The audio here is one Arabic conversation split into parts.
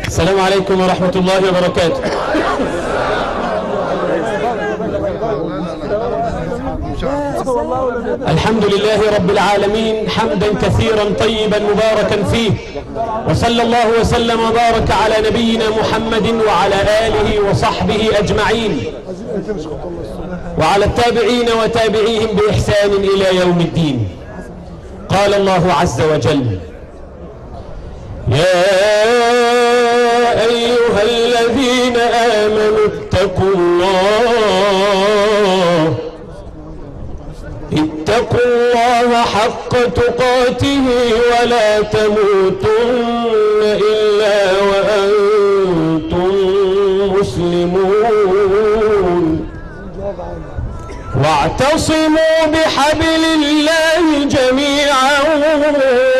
السلام عليكم ورحمة الله وبركاته. الحمد لله رب العالمين حمدا كثيرا طيبا مباركا فيه، وصلى الله وسلم وبارك على نبينا محمد وعلى آله وصحبه أجمعين، وعلى التابعين وتابعيهم بإحسان إلى يوم الدين. قال الله عز وجل: يا أيها الذين آمنوا اتقوا الله حق تقاته ولا تموتن إلا وأنتم مسلمون، واعتصموا بحبل الله جميعا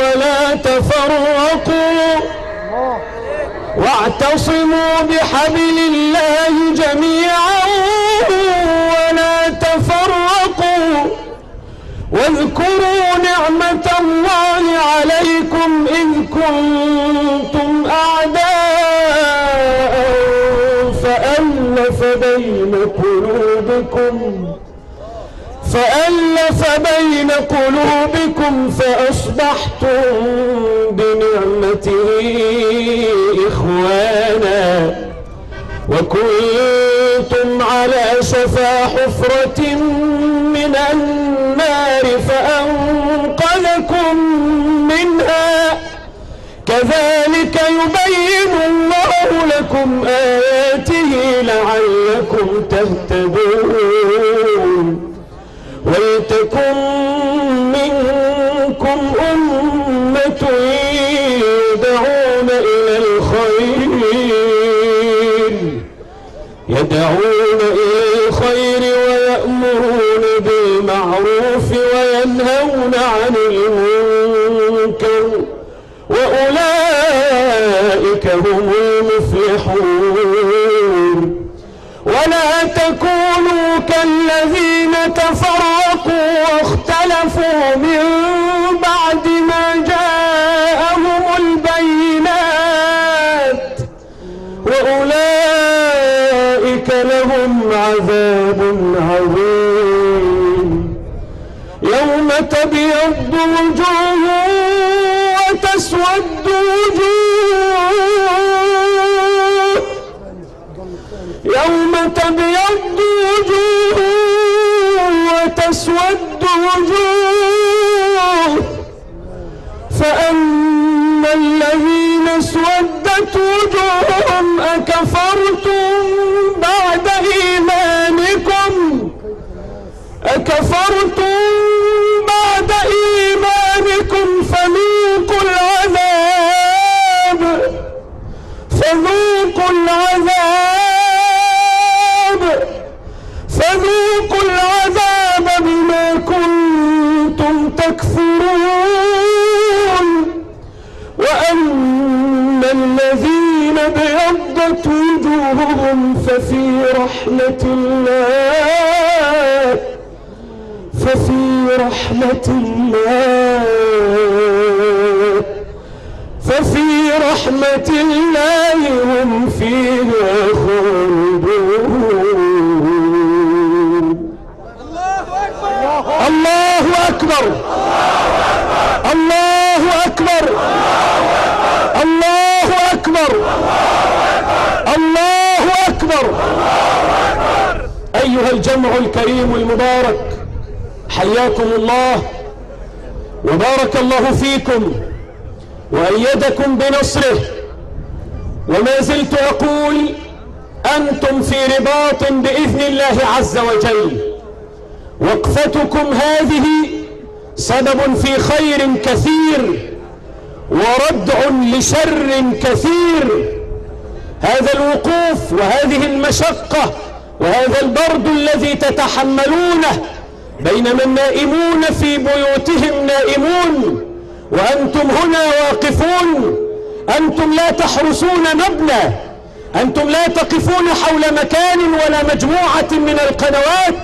ولا تفرقوا، واعتصموا بحبل الله جميعا ولا تفرقوا، واذكروا نعمة الله عليكم إذ كنتم أعداء فألف بين قلوبكم فأصبحتم بنعمته إخوانا، وكنتم على شفا حفرة من النار فأنقذكم منها، كذلك يبين الله لكم آياته لعلكم تهتدون. ولتكن منكم أمة يدعون إلى الخير ويأمرون بالمعروف وينهون عن المنكر، وأولئك هم المفلحون. ولا تكونوا كالذين تفرقوا واختلفوا من بعد ما جاءهم البينات، وأولئك لهم عذاب عظيم. يوم تبيض وجوه وتسود وجوه، يوم تبيض وجوه وتسود وجوه، فأما الذين اسودت وجوههم أكفرتم بعد إيمانكم فذوقوا العذاب بما كنتم تكفرون. وأما الذين ابيضت وجوههم ففي رحمة الله هم فيها خالدون. الله أكبر، الله أكبر، الله أكبر، الله أكبر. أيها الجمع الكريم المبارك، حياكم الله وبارك الله فيكم وأيدكم بنصره. وما زلت أقول أنتم في رباط بإذن الله عز وجل. وقفتكم هذه سبب في خير كثير وردع لشر كثير. هذا الوقوف وهذه المشقة وهذا البرد الذي تتحملونه بينما النائمون في بيوتهم نائمون وأنتم هنا واقفون، أنتم لا تحرسون مبنى، أنتم لا تقفون حول مكان ولا مجموعة من القنوات،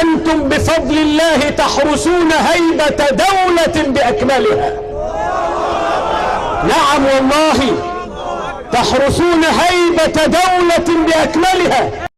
أنتم بفضل الله تحرسون هيبة دولة بأكملها. نعم والله يحرسون هيبة دولة بأكملها.